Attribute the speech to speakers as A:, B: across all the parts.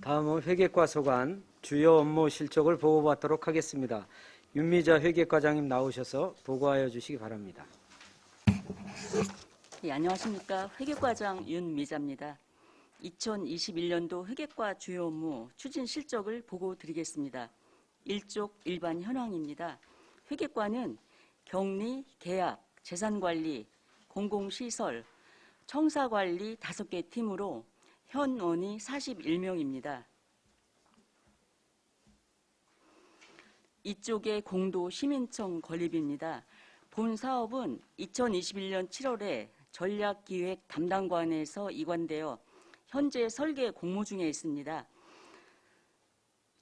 A: 다음은 회계과 소관 주요 업무 실적을 보고받도록 하겠습니다. 윤미자 회계과장님 나오셔서 보고하여 주시기 바랍니다.
B: 네, 안녕하십니까. 회계과장 윤미자입니다. 2021년도 회계과 주요 업무 추진 실적을 보고 드리겠습니다. 1쪽 일반 현황입니다. 회계과는 격리, 계약, 재산관리, 공공시설, 청사관리 5개 팀으로 현원이 41명입니다. 이쪽에 공도 시민청 건립입니다. 본 사업은 2021년 7월에 전략기획 담당관에서 이관되어 현재 설계 공모 중에 있습니다.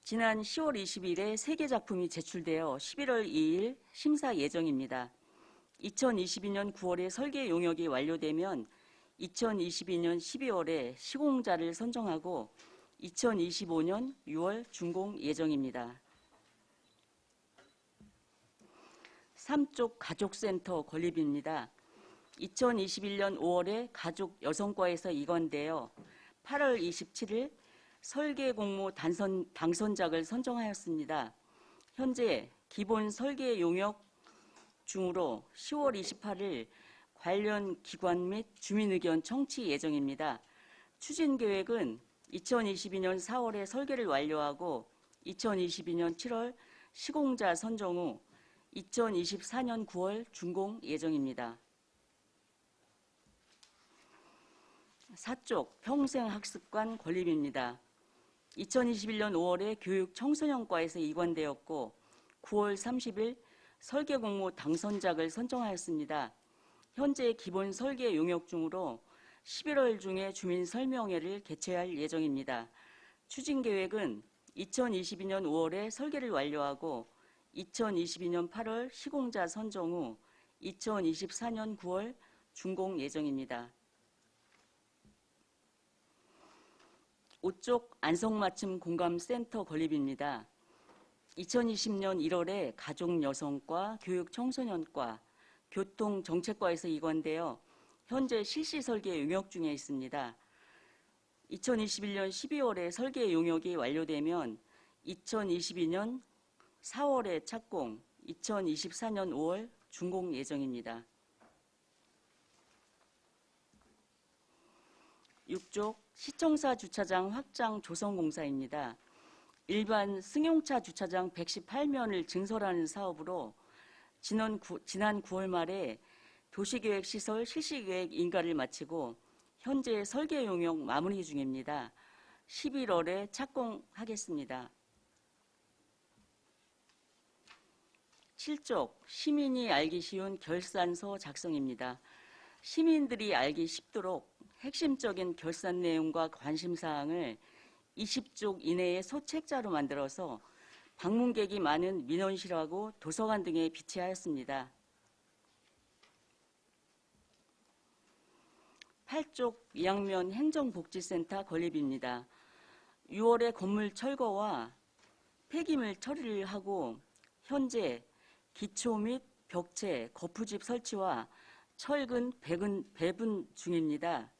B: 지난 10월 20일에 3개 작품이 제출되어 11월 2일 심사 예정입니다. 2022년 9월에 설계 용역이 완료되면 2022년 12월에 시공자를 선정하고 2025년 6월 준공 예정입니다. 3쪽 가족센터 건립입니다. 2021년 5월에 가족 여성과에서 이관되어 8월 27일 설계 공모 당선작을 선정하였습니다. 현재 기본 설계 용역 중으로 10월 28일 관련 기관 및 주민 의견 청취 예정입니다. 추진 계획은 2022년 4월에 설계를 완료하고 2022년 7월 시공자 선정 후 2024년 9월 준공 예정입니다. 4쪽 평생학습관 건립입니다. 2021년 5월에 교육청소년과에서 이관되었고 9월 30일 설계 공모 당선작을 선정하였습니다. 현재 기본 설계 용역 중으로 11월 중에 주민 설명회를 개최할 예정입니다. 추진 계획은 2022년 5월에 설계를 완료하고 2022년 8월 시공자 선정 후 2024년 9월 준공 예정입니다. 5쪽 안성맞춤 공감센터 건립입니다. 2020년 1월에 가족여성과 교육청소년과 교통정책과에서 이관되어 현재 실시 설계 용역 중에 있습니다. 2021년 12월에 설계 용역이 완료되면 2022년 4월에 착공, 2024년 5월 준공 예정입니다. 6쪽 시청사 주차장 확장 조성 공사입니다. 일반 승용차 주차장 118면을 증설하는 사업으로 지난 9월 말에 도시계획시설 실시계획 인가를 마치고 현재 설계 용역 마무리 중입니다. 11월에 착공하겠습니다. 7쪽 시민이 알기 쉬운 결산서 작성입니다. 시민들이 알기 쉽도록 핵심적인 결산 내용과 관심사항을 20쪽 이내의 소책자로 만들어서 방문객이 많은 민원실하고 도서관 등에 비치하였습니다. 8쪽 이양면 행정복지센터 건립입니다. 6월에 건물 철거와 폐기물 처리를 하고 현재 기초 및 벽체, 거푸집 설치와 철근, 배분 중입니다.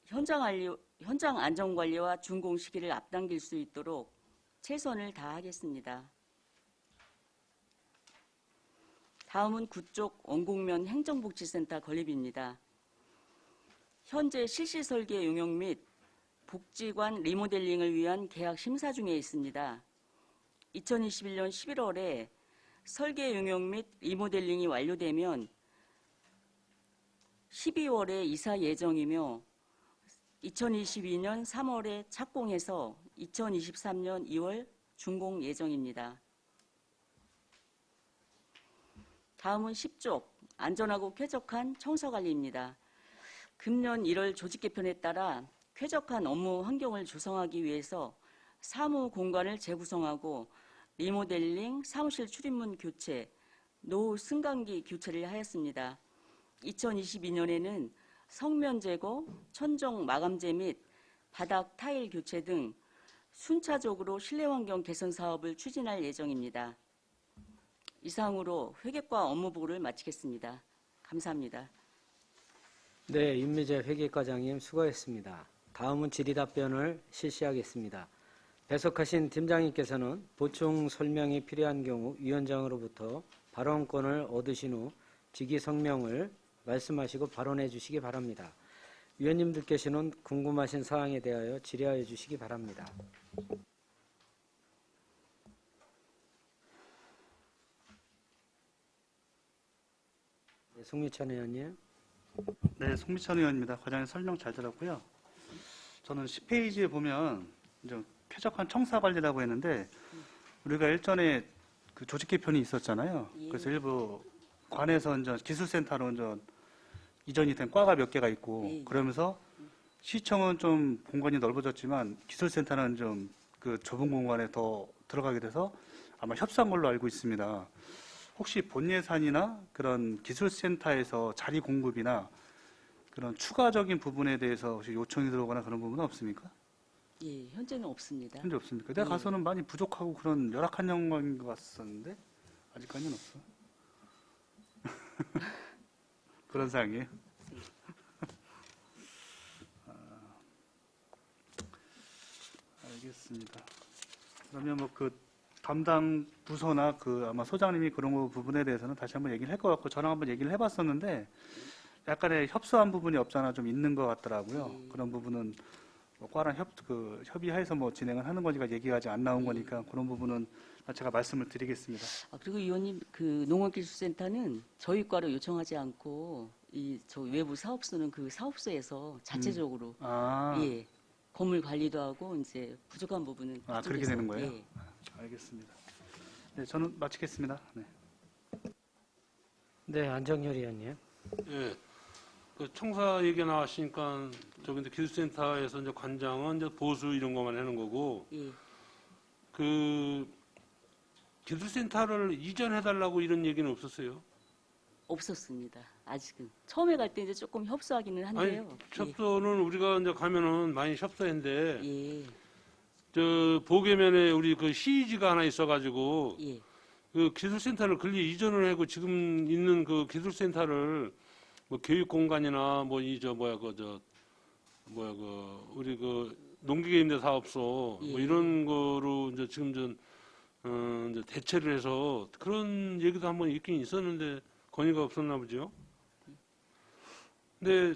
B: 현장 안전관리와 준공 시기를 앞당길 수 있도록 최선을 다하겠습니다. 다음은 9쪽 원곡면 행정복지센터 건립입니다. 현재 실시 설계 용역 및 복지관 리모델링을 위한 계약 심사 중에 있습니다. 2021년 11월에 설계 용역 및 리모델링이 완료되면 12월에 이사 예정이며 2022년 3월에 착공해서 2023년 2월 준공 예정입니다. 다음은 10쪽 안전하고 쾌적한 청사관리입니다. 금년 1월 조직 개편에 따라 쾌적한 업무 환경을 조성하기 위해서 사무 공간을 재구성하고 리모델링, 사무실 출입문 교체, 노후 승강기 교체를 하였습니다. 2022년에는 성면 제거, 천정 마감재 및 바닥 타일 교체 등 순차적으로 실내 환경 개선 사업을 추진할 예정입니다. 이상으로 회계과 업무 보고를 마치겠습니다. 감사합니다.
A: 네, 윤미자 회계과장님 수고했습니다. 다음은 질의답변을 실시하겠습니다. 배석하신 팀장님께서는 보충 설명이 필요한 경우 위원장으로부터 발언권을 얻으신 후 직위 성명을 말씀하시고 발언해 주시기 바랍니다. 위원님들께서는 궁금하신 사항에 대하여 질의하여 주시기 바랍니다. 네, 송미찬 의원님.
C: 네, 송미찬 의원입니다. 과장님 설명 잘 들었고요. 저는 10페이지에 보면 이제 쾌적한 청사 관리라고 했는데 우리가 일전에 그 조직 개편이 있었잖아요.
B: 예.
C: 그래서 일부 관에서 이제 기술센터로 이제 이전이 된 과가 몇 개가 있고
B: 예.
C: 그러면서 시청은 좀 공간이 넓어졌지만 기술센터는 좀 그 좁은 공간에 더 들어가게 돼서 아마 협소한 걸로 알고 있습니다. 혹시 본 예산이나 그런 기술센터에서 자리 공급이나 그런 추가적인 부분에 대해서 혹시 요청이 들어오거나 그런 부분은 없습니까?
B: 예, 현재는 없습니다.
C: 현재 없습니까? 내가
B: 예.
C: 가서는 많이 부족하고 그런 열악한 영광인 것 같았었는데 아직까지는 없어. 그런 상황이에요. 알겠습니다. 그러면 뭐 그 담당 부서나 그 아마 소장님이 그런 거 부분에 대해서는 다시 한번 얘기를 할 것 같고 저랑 한번 얘기를 해봤었는데 약간의 협소한 부분이 없잖아 좀 있는 것 같더라고요. 그런 부분은 뭐 과랑 협의해서 뭐 진행을 하는 거니까 얘기가 아직 안 나온 거니까 그런 부분은 제가 말씀을 드리겠습니다.
B: 그리고 의원님, 그 농업기술센터는 저희 과로 요청하지 않고 저 외부 사업소는 그 사업소에서 자체적으로 예, 건물 관리도 하고 이제 부족한 부분은
C: 그렇게
B: 그쪽에서,
C: 되는 거예요?
B: 예.
C: 알겠습니다. 네, 저는 마치겠습니다. 네.
A: 네, 안정열 의원님.
D: 예. 그 청사 얘기 나왔으니까 저기 이제 기술센터에서 이제 관장은 이제 보수 이런 것만 하는 거고
B: 예.
D: 그 기술센터를 이전해달라고 이런 얘기는 없었어요.
B: 없었습니다. 아직은 처음에 갈 때 이제 조금 협소하기는
D: 아니
B: 한데요.
D: 협소는 우리가 이제 가면은 많이 협소했는데
B: 예.
D: 저 보계면에 우리 그 시의지가 하나 있어가지고
B: 예.
D: 그 기술센터를 근리 이전을 하고 지금 있는 그 기술센터를 뭐 교육공간이나 뭐 이 저 뭐야 그 우리 그 농기계임대 사업소 뭐
B: 예.
D: 이런 거로 이제 지금 이제 대체를 해서 그런 얘기도 한번 있긴 있었는데 건의가 없었나 보죠. 근데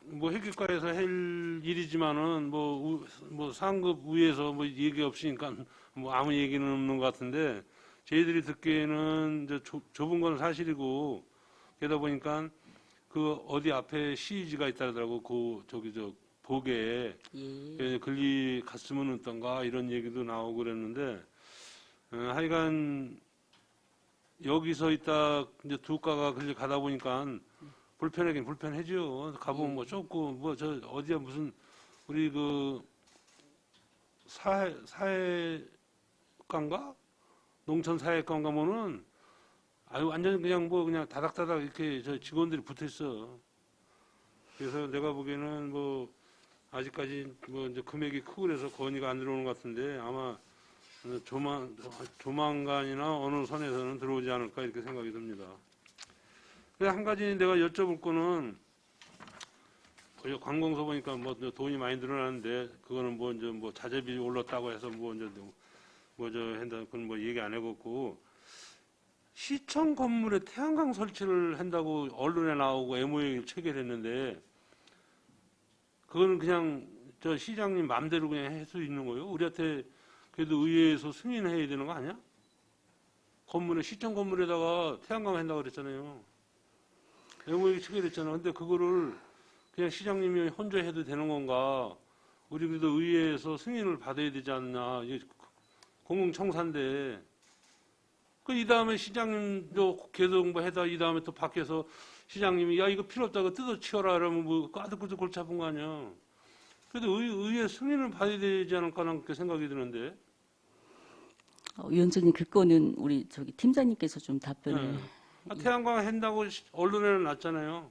D: 뭐 회계과에서 할 일이지만은 뭐 상급 위에서 뭐 얘기 없으니까 뭐 아무 얘기는 없는 것 같은데 저희들이 듣기에는 이제 좁은 건 사실이고 게다 보니까 그 어디 앞에 시의지가 있다더라고 그 저기 저 보계에
B: 예.
D: 글리 갔으면 어떤가 이런 얘기도 나오고 그랬는데 하여간 여기서 있다 이제 두 과가 글리 가다 보니까 불편하긴 불편하죠. 가보면 뭐 좁고 뭐 저 어디야 무슨 우리 그 사회과인가 농촌 사회과인가 뭐는 아유 완전 그냥 뭐 그냥 다닥다닥 이렇게 저 직원들이 붙어 있어. 그래서 내가 보기에는 뭐 아직까지 뭐 이제 금액이 크고 그래서 건의가 안 들어오는 것 같은데 아마 조만간이나 어느 선에서는 들어오지 않을까 이렇게 생각이 듭니다. 근데 한 가지 내가 여쭤볼 거는 관공서 보니까 뭐 돈이 많이 늘어나는데 그거는 뭐 이제 뭐 자재비 올랐다고 해서 뭐 이제 뭐 저 한다 그건 뭐 얘기 안 해갖고 시청 건물에 태양광 설치를 한다고 언론에 나오고 MOU를 체결했는데 그거는 그냥 저 시장님 마음대로 그냥 할 수 있는 거예요? 우리한테 그래도 의회에서 승인해야 되는 거 아니야? 건물에 시청 건물에다가 태양광 한다고 그랬잖아요. MOU 체결했잖아. 근데 그거를 그냥 시장님이 혼자 해도 되는 건가? 우리 그래도 의회에서 승인을 받아야 되지 않나? 이게 공공청사인데. 그 이 다음에 시장님도 계속 뭐 해다 이 다음에 또 밖에서 시장님이 야 이거 필요 없다고 뜯어 치워라 그러면 뭐 까득까득 골치 아픈 거 아니야. 그래도 의회 승인을 받아야 되지 않을까라는 그 생각이 드는데.
B: 위원장님 그거는 우리 저기 팀장님께서 좀 답변을.
D: 네. 태양광 한다고 언론에는 났잖아요.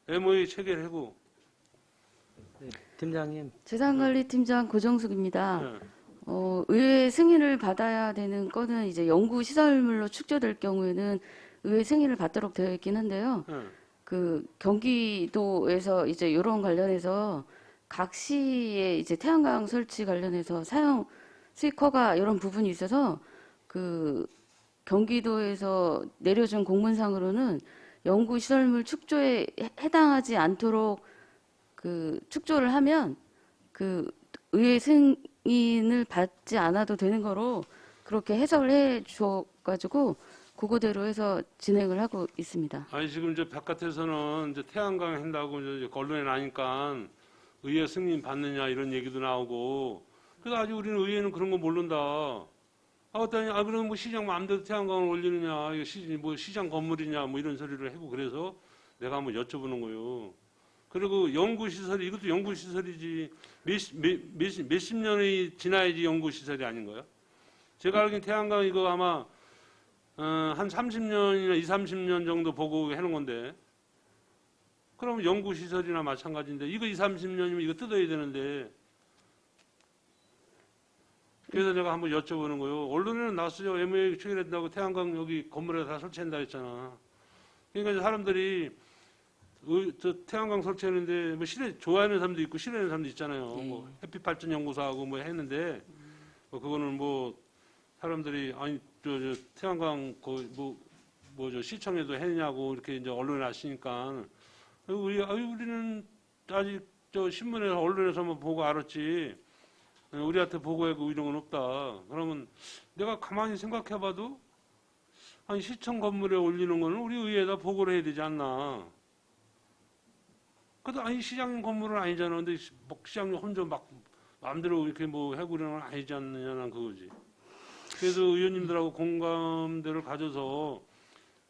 D: MOU 체결하고.
A: 네, 팀장님.
E: 재산관리팀장 고정숙입니다.
D: 네.
E: 의회 승인을 받아야 되는 건은 이제 연구 시설물로 축조될 경우에는 의회 승인을 받도록 되어 있긴 한데요.
D: 네.
E: 그 경기도에서 이제 이런 관련해서 각 시의 이제 태양광 설치 관련해서 사용 수익 허가 이런 부분이 있어서 그 경기도에서 내려준 공문상으로는 연구 시설물 축조에 해당하지 않도록 그 축조를 하면 그 의회 승인을 받지 않아도 되는 거로 그렇게 해석을 해 주어가지고 그거대로 해서 진행을 하고 있습니다.
D: 아니 지금 이제 바깥에서는 이제 태양광 한다고 이제 언론에 나니까 의회 승인 받느냐 이런 얘기도 나오고 그래서 아직 우리는 의회는 그런 거 모른다. 그랬더니 그럼 뭐 시장 마음대로 태양광을 올리느냐 이거 뭐 시장 건물이냐 뭐 이런 소리를 하고 그래서 내가 한번 여쭤보는 거예요. 그리고 연구시설이 이것도 연구시설이지 몇십 년이 지나야지 연구시설이 아닌가요? 제가 알기엔 태양광 이거 아마 한 30년이나 20, 30년 정도 보고 해놓은 건데 그럼 연구시설이나 마찬가지인데 이거 20, 30년이면 이거 뜯어야 되는데 그래서 제가 한번 여쭤보는 거예요. 언론에는 나왔어요. MOA 체결한다고 태양광 여기 건물에 다 설치한다 했잖아. 그러니까 이제 사람들이 저 태양광 설치하는데 뭐 좋아하는 사람도 있고 싫어하는 사람도 있잖아요. 뭐 햇빛 발전 연구소하고 뭐 했는데 뭐 그거는 뭐 사람들이 아니 저 태양광 저 시청에도 했냐고 이렇게 이제 언론에 나시니까 우리는 아직 저 신문에서 언론에서만 보고 알았지 우리한테 보고하고 이런 건 없다. 그러면 내가 가만히 생각해봐도 아니 시청 건물에 올리는 거는 우리 의회에다 보고를 해야 되지 않나. 그래도 아니 시장 건물은 아니잖아. 근데 시장이 혼자 막 마음대로 이렇게 뭐 해구려는 건 아니지 않느냐는 그거지. 그래서 의원님들하고 공감대를 가져서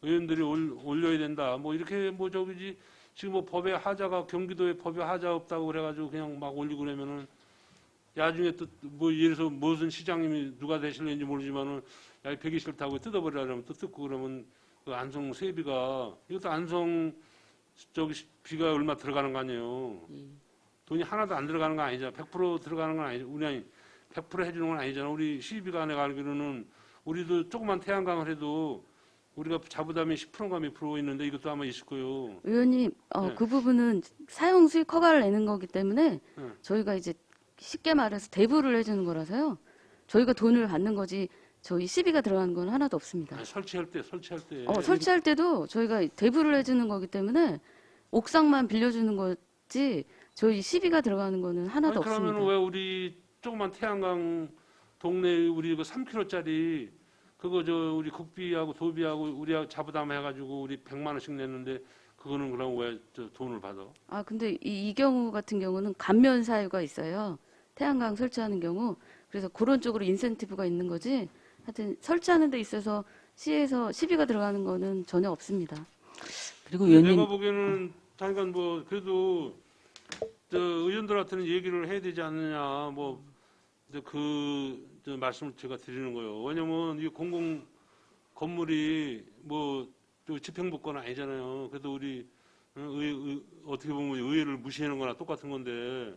D: 의원들이 올려야 된다. 뭐 이렇게 뭐 저기지 지금 뭐 법에 하자가 경기도에 법에 하자 없다고 그래가지고 그냥 막 올리고 그러면은 나중에 또 뭐 예를 들어서 무슨 시장님이 누가 되실는지 모르지만은 야 벽이 싫다고 뜯어버리려면 또 뜯고 그러면 그 안성 세비가 이것도 안성 저기 비가 얼마 들어가는 거 아니에요. 돈이 하나도 안 들어가는 거 아니잖아. 100% 들어가는 건 아니죠. 우리 아니 100% 해주는 건 아니잖아. 우리 시비가 내가 알기로는 우리도 조그만 태양광을 해도 우리가 자부담이 10%가 몇 프로 있는데 이것도 아마 있을 거예요.
E: 의원님,
D: 네.
E: 그 부분은 사용 수익 허가를 내는 거기 때문에
D: 네.
E: 저희가 이제 쉽게 말해서 대부를 해주는 거라서요. 저희가 돈을 받는 거지 저희 시비가 들어가는 건 하나도 없습니다.
D: 아니, 설치할 때.
E: 설치할 때도 저희가 대부를 해주는 거기 때문에 옥상만 빌려주는 거지 저희 시비가 들어가는 거는 하나도
D: 아니, 그러면
E: 없습니다.
D: 왜 우리 조그만 태양광 동네 우리 그 3km짜리 그거 저 우리 국비하고 도비하고 우리하고 자부담 해가지고 우리 100만 원씩 냈는데 그거는 그럼 왜 저 돈을 받아?
E: 근데 이 경우 같은 경우는 감면 사유가 있어요. 태양광 설치하는 경우. 그래서 그런 쪽으로 인센티브가 있는 거지. 하여튼 설치하는 데 있어서 시에서 시비가 들어가는 거는 전혀 없습니다.
B: 그리고 의원님
D: 내가 보기에는 잠깐 뭐 그래도 저 의원들한테는 얘기를 해야 되지 않느냐 뭐 이제 저 말씀을 제가 드리는 거예요. 왜냐면 이 공공 건물이 뭐 집행부권 아니잖아요. 그래도 우리 어떻게 보면 의회를 무시하는 거나 똑같은 건데.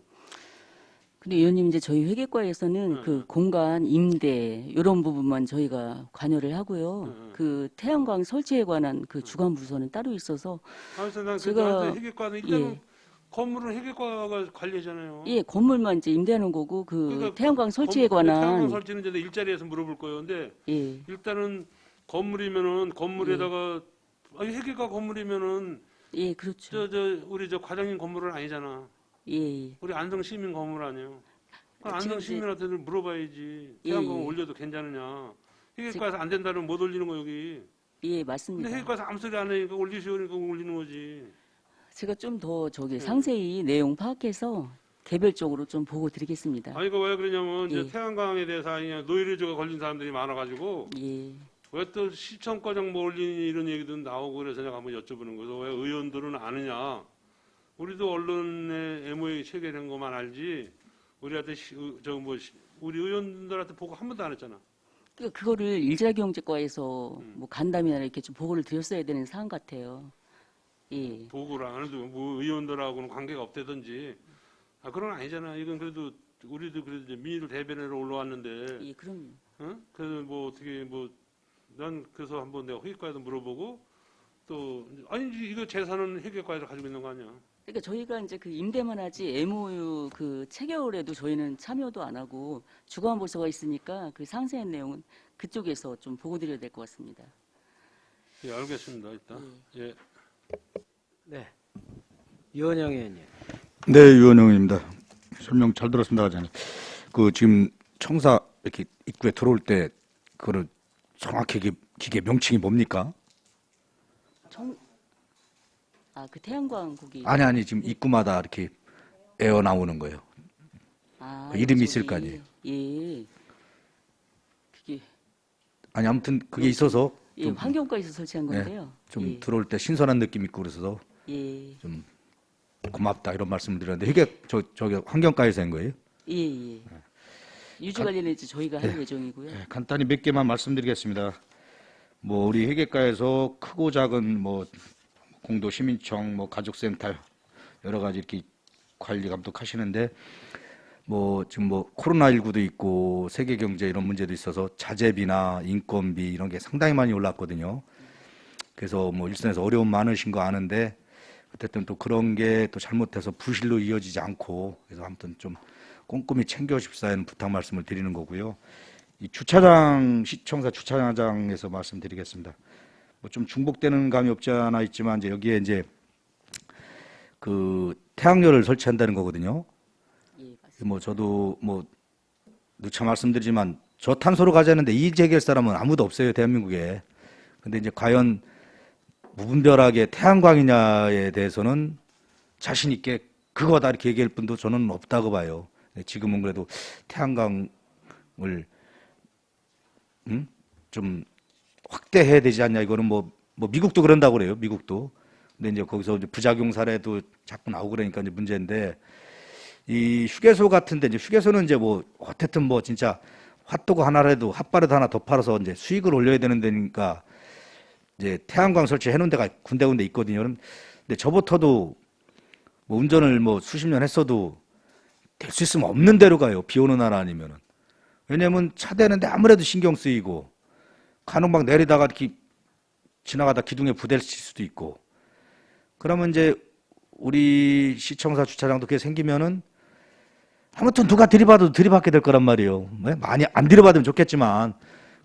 B: 근데 의원님 이제 저희 회계과에서는
D: 네.
B: 그 공간 임대 이런 부분만 저희가 관여를 하고요.
D: 네.
B: 그 태양광 설치에 관한 그 주관 부서는 따로 있어서
D: 그래서 난
B: 제가-
D: 회계과는 일단은
B: 예.
D: 건물은 회계과가 관리하잖아요.
B: 예, 건물만 이제 임대하는 거고 그
D: 그러니까
B: 태양광 설치에
D: 태양광
B: 관한
D: 설치는 이제 일자리에서 물어볼 거예요. 근데
B: 예,
D: 일단은 건물이면은 건물에다가 아니 회계과 건물이면은
B: 예, 그렇죠.
D: 우리 저 과장님 건물은 아니잖아.
B: 예, 예.
D: 우리 안성 시민 건물 아니에요.
B: 지금
D: 안성
B: 이제-
D: 시민한테도 물어봐야지.
B: 예,
D: 태양광
B: 예.
D: 올려도 괜찮으냐. 회계과에서 안 된다면 못 올리는 거 여기.
B: 예,
D: 근데
B: 맞습니다.
D: 회계과에서 아무 소리 안 하니까 올리시오니까 올리는 거지.
B: 제가 좀 더 저기
D: 예.
B: 상세히 내용 파악해서 개별적으로 좀 보고 드리겠습니다.
D: 아 이거 왜 그러냐면 이제
B: 예.
D: 태양광에 대해서 그냥 노이로제가 걸린 사람들이 많아가지고
B: 예,
D: 왜 또 시청과정 뭐 올리니 이런 얘기도 나오고 그래서 내가 한번 여쭤보는 거죠. 왜 의원들은 아느냐. 우리도 언론에 MOA 체결한 것만 알지. 우리한테 우리 의원들한테 보고 한 번도 안 했잖아.
B: 그러니까 그거를 일자경제과에서 뭐 간담이나 이렇게 좀 보고를 드렸어야 되는 사안 같아요. 예,
D: 보고를 안 해도 뭐 의원들하고는 관계가 없다든지. 그런 건 아니잖아. 이건 그래도 우리도 그래도 이제 민의를 대변하러 올라왔는데.
B: 예, 그럼
D: 어? 그래서 뭐 어떻게 뭐 난 그래서 한번 내가 회의과에도 물어보고 또 아니 이거 재산은 회계과에서 가지고 있는 거 아니야?
B: 그러니까 저희가 이제 그 임대만 하지 MOU 그 체결에도 저희는 참여도 안 하고 주거안보서가 있으니까 그 상세한 내용은 그쪽에서 좀 보고 드려야 될 것 같습니다.
D: 예, 알겠습니다. 일단 예.
A: 네. 유원영 의원님.
F: 네, 유원영입니다. 설명 잘 들었습니다, 과장님. 그 지금 청사 이렇게 입구에 들어올 때 그거를 정확히 기계 명칭이 뭡니까?
B: 그 태양광 거기.
F: 아니 지금 입구마다 이렇게 에어 나오는 거예요. 그 이름이 있을 거 아니에요.
B: 예. 그게
F: 아니 아무튼 그게 있어서
B: 예,
F: 좀,
B: 환경과에서 설치한
F: 네,
B: 건데요.
F: 좀
B: 예.
F: 들어올 때 신선한 느낌 있고 그래서
B: 예.
F: 좀 고맙다 이런 말씀을 드렸는데 이게 저기 환경과에서 한 거예요?
B: 예, 예. 유지 관리는 이제 저희가 할 예정이고요.
F: 네, 간단히 몇 개만 말씀드리겠습니다. 뭐 우리 회계과에서 크고 작은 뭐 공도 시민청, 뭐 가족센터 여러 가지 이렇게 관리 감독하시는데 뭐 지금 뭐 코로나19도 있고 세계 경제 이런 문제도 있어서 자재비나 인건비 이런 게 상당히 많이 올랐거든요. 그래서 뭐 일선에서 어려움 많으신 거 아는데 어쨌든 또 그런 게 또 잘못해서 부실로 이어지지 않고 그래서 아무튼 좀 꼼꼼히 챙겨주십사 하는 부탁 말씀을 드리는 거고요. 이 주차장 시청사 주차장에서 말씀드리겠습니다. 뭐 좀 중복되는 감이 없지 않아 있지만 이제 여기에 이제 그 태양열을 설치한다는 거거든요.
B: 예, 맞습니다.
F: 뭐 저도 뭐 누차 말씀드리지만 저탄소로 가자는데 이의 제기할 사람은 아무도 없어요 대한민국에. 근데 이제 과연 무분별하게 태양광이냐에 대해서는 자신 있게 그거다 이렇게 얘기할 분도 저는 없다고 봐요. 지금은 그래도 태양광을 좀 확대해야 되지 않냐 이거는 뭐 미국도 그런다고 그래요 미국도. 근데 이제 거기서 이제 부작용 사례도 자꾸 나오고 그러니까 이제 문제인데 이 휴게소 같은데 이제 휴게소는 이제 뭐 어쨌든 뭐 진짜 핫도그 하나라도 핫바레도 하나 더 팔아서 이제 수익을 올려야 되는 데니까 이제 태양광 설치해 놓은 데가 군데군데 있거든요. 근데 저부터도 뭐 운전을 뭐 수십 년 했어도 될 수 있으면 없는 데로 가요. 비 오는 날 아니면은. 왜냐면 차 대는데 아무래도 신경 쓰이고 간혹 막 내리다가 이렇게 지나가다 기둥에 부딪힐 수도 있고 그러면 이제 우리 시청사 주차장도 그게 생기면은 아무튼 누가 들이받아도 들이받게 될 거란 말이에요. 많이 안 들이받으면 좋겠지만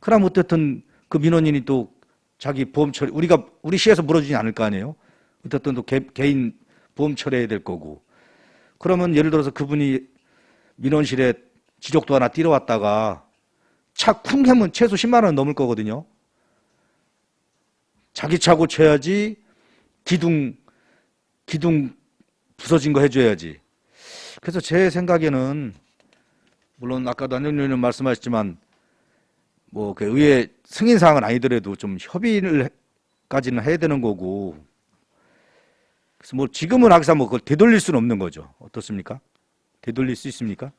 F: 그럼 어쨌든 그 민원인이 또 자기 보험 처리 우리 시에서 물어주지 않을 거 아니에요. 어쨌든 또 개인 보험 처리해야 될 거고 그러면 예를 들어서 그분이 민원실에 지적도 하나 뛰러 왔다가 차 쿵 하면 최소 10만 원 넘을 거거든요. 자기 차 고쳐야지 기둥 부서진 거 해줘야지. 그래서 제 생각에는 물론 아까도 안정준 의원님 말씀하셨지만 뭐 그 의회 승인 사항은 아니더라도 좀 협의를까지는 해야 되는 거고. 그래서 뭐 지금은 하기사 뭐 그걸 되돌릴 수는 없는 거죠. 어떻습니까? 되돌릴 수 있습니까?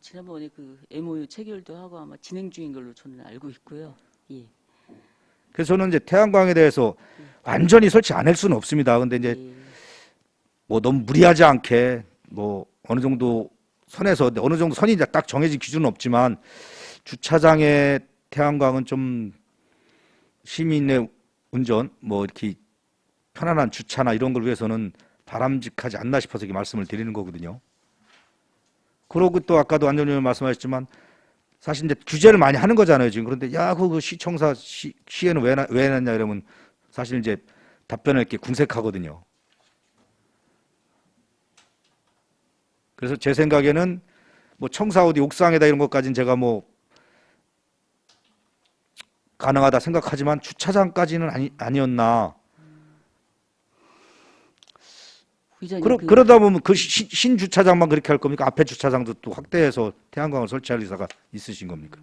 B: 지난번에 그 MOU 체결도 하고 아마 진행 중인 걸로 저는 알고 있고요. 예.
F: 그래서 저는 이제 태양광에 대해서 완전히 설치 안 할 수는 없습니다. 근데 이제
B: 예.
F: 뭐 너무 무리하지 않게 뭐 어느 정도 선에서 어느 정도 선이 딱 정해진 기준은 없지만 주차장에 태양광은 좀 시민의 운전 뭐 이렇게 편안한 주차나 이런 걸 위해서는 바람직하지 않나 싶어서 이렇게 말씀을 드리는 거거든요. 그러고 또 아까도 안전 의원님 말씀하셨지만 사실 이제 규제를 많이 하는 거잖아요 지금. 그런데 야 그 시청사 시에는 왜 해놨냐 이러면 사실 이제 답변을 이렇게 궁색하거든요. 그래서 제 생각에는 뭐 청사 어디 옥상에다 이런 것까지는 제가 뭐 가능하다 생각하지만 주차장까지는 아니었나.
B: 부의장님,
F: 그러다 보면 그 신주차장만 그렇게 할 겁니까? 앞에 주차장도 또 확대해서 태양광을 설치할 의사가 있으신 겁니까?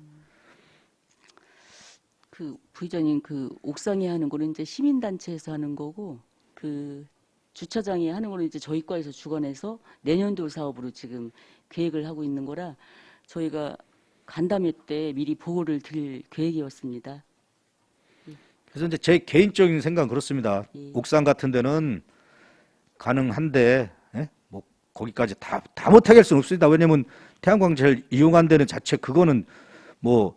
B: 그 부의장님 그 옥상에 하는 거는 이제 시민단체에서 하는 거고 그 주차장에 하는 거는 이제 저희 과에서 주관해서 내년도 사업으로 지금 계획을 하고 있는 거라 저희가 간담회 때 미리 보고를 드릴 계획이었습니다.
F: 그래서 이제 제 개인적인 생각은 그렇습니다.
B: 예.
F: 옥상 같은 데는 가능한데 뭐 거기까지 다 못하게 할 수는 없습니다. 왜냐하면 태양광 제일 이용한 데는 자체 그거는 뭐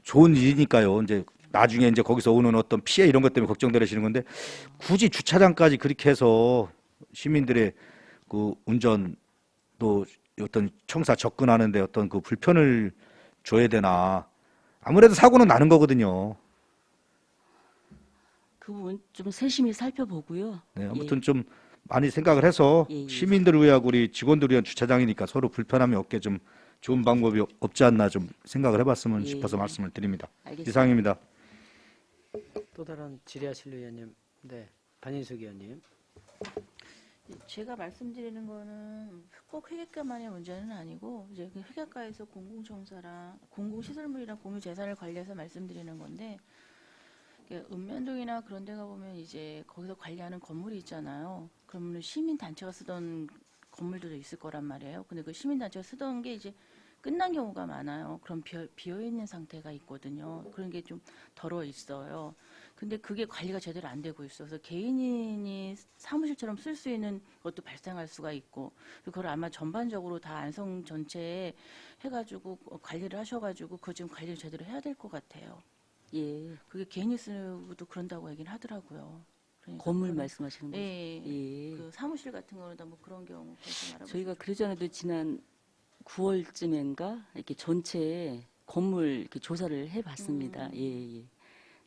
F: 좋은 일이니까요. 이제 나중에 이제 거기서 오는 어떤 피해 이런 것 때문에 걱정되시는 건데 굳이 주차장까지 그렇게 해서 시민들의 그 운전 또 어떤 청사 접근하는데 어떤 그 불편을 줘야 되나. 아무래도 사고는 나는 거거든요.
B: 그 부분 좀 세심히 살펴보고요.
F: 네, 아무튼 좀 많이 생각을 해서
B: 예, 예.
F: 시민들을 위하고 우리 직원들을 위한 주차장이니까 서로 불편함이 없게 좀 좋은 방법이 없지 않나 좀 생각을 해봤으면
B: 예,
F: 싶어서
B: 예.
F: 말씀을 드립니다.
B: 알겠습니다.
F: 이상입니다.
A: 또 다른 질의하실 의원님, 네, 반인숙 의원님.
G: 제가 말씀드리는 거는 꼭 회계과만의 문제는 아니고 이제 그 회계과에서 공공청사랑 공공시설물이랑 공유재산을 관리해서 말씀드리는 건데 읍면동이나 그런 데 가보면 이제 거기서 관리하는 건물이 있잖아요. 그러면 시민단체가 쓰던 건물들도 있을 거란 말이에요. 근데 그 시민단체가 쓰던 게 이제 끝난 경우가 많아요. 그럼 비어있는 상태가 있거든요. 그런 게 좀 덜어 있어요. 근데 그게 관리가 제대로 안 되고 있어서 개인이 사무실처럼 쓸 수 있는 것도 발생할 수가 있고 그걸 아마 전반적으로 다 안성 전체에 해가지고 관리를 하셔가지고 그거 지금 관리를 제대로 해야 될 것 같아요.
B: 예.
G: 그게 개인이 쓰고도 그런다고 얘기는 하더라고요. 그러니까
B: 건물
G: 그거는-
B: 말씀하시는 거죠?
G: 예.
B: 예.
G: 그 사무실 같은 거는 뭐 그런 경우 좀 알아보시면
B: 저희가 그러전에도 지난 9월쯤인가 이렇게 전체 건물 이렇게 조사를 해봤습니다. 예, 예.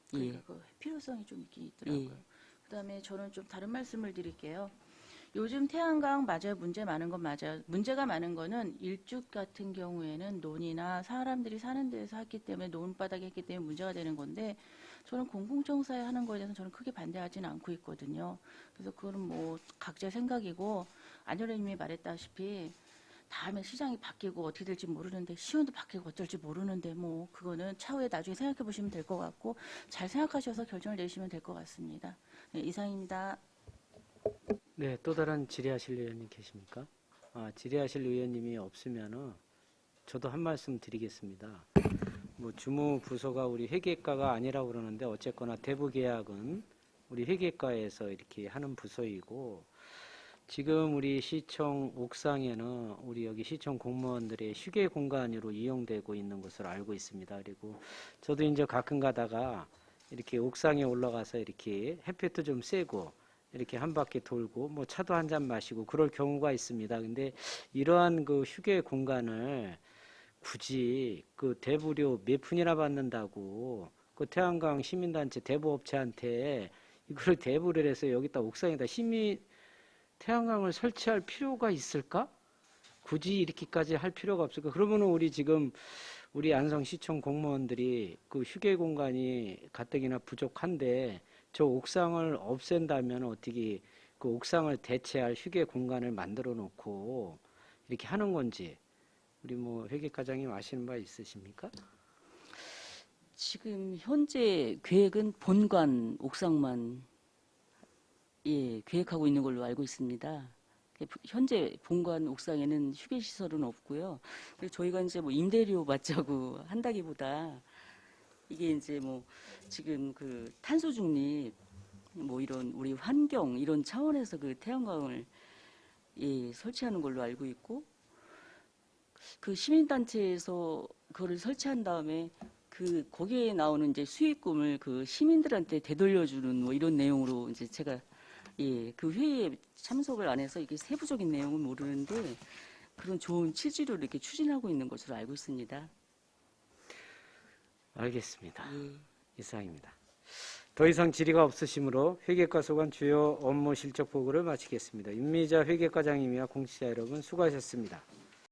G: 그러니까
B: 예.
G: 그 필요성이 좀 있긴 있더라고요.
B: 예.
G: 그다음에 저는 좀 다른 말씀을 드릴게요. 요즘 태양광 맞아요. 문제 많은 건 맞아요. 문제가 많은 거는 일죽 같은 경우에는 논이나 사람들이 사는 데서 했기 때문에 논바닥에 했기 때문에 문제가 되는 건데 저는 공공청사에 하는 거에 대해서는 저는 크게 반대하지는 않고 있거든요. 그래서 그거는 뭐 각자의 생각이고 안 의원님이 말했다시피 다음에 시장이 바뀌고 어떻게 될지 모르는데 시원도 바뀌고 어쩔지 모르는데 뭐 그거는 차후에 나중에 생각해 보시면 될 것 같고 잘 생각하셔서 결정을 내시면 될 것 같습니다. 네, 이상입니다.
A: 네, 또 다른 질의하실 의원님 계십니까? 질의하실 의원님이 없으면은 저도 한 말씀 드리겠습니다. 뭐 주무 부서가 우리 회계과가 아니라고 그러는데 어쨌거나 대부 계약은 우리 회계과에서 이렇게 하는 부서이고 지금 우리 시청 옥상에는 우리 여기 시청 공무원들의 휴게 공간으로 이용되고 있는 것으로 알고 있습니다. 그리고 저도 이제 가끔 가다가 이렇게 옥상에 올라가서 이렇게 햇볕도 좀 쐬고 이렇게 한 바퀴 돌고 뭐 차도 한 잔 마시고 그럴 경우가 있습니다. 근데 이러한 그 휴게 공간을 굳이 그 대부료 몇 푼이나 받는다고 그 태양광 시민단체 대부업체한테 이걸 대부를 해서 여기다 옥상에다 태양광을 설치할 필요가 있을까? 굳이 이렇게까지 할 필요가 없을까? 그러면은 우리 지금 우리 안성시청 공무원들이 그 휴게 공간이 가뜩이나 부족한데 저 옥상을 없앤다면 어떻게 그 옥상을 대체할 휴게 공간을 만들어 놓고 이렇게 하는 건지 우리 뭐 회계과장님 아시는 바 있으십니까?
B: 지금 현재 계획은 본관 옥상만 계획하고 있는 걸로 알고 있습니다. 현재 본관 옥상에는 휴게 시설은 없고요. 그리고 저희가 이제 뭐 임대료 받자고 한다기보다 이게 이제 뭐 지금 그 탄소 중립 뭐 이런 우리 환경 이런 차원에서 그 태양광을 설치하는 걸로 알고 있고 그 시민단체에서 그거를 설치한 다음에 그 거기에 나오는 이제 수익금을 그 시민들한테 되돌려주는 뭐 이런 내용으로 이제 제가 그 회의에 참석을 안 해서 이게 세부적인 내용은 모르는데 그런 좋은 취지로 이렇게 추진하고 있는 것으로 알고 있습니다.
A: 알겠습니다.
B: 예.
A: 이상입니다. 더 이상 질의가 없으시므로 회계과 소관 주요 업무 실적 보고를 마치겠습니다. 윤미자 회계과장님이와 공직자 여러분 수고하셨습니다.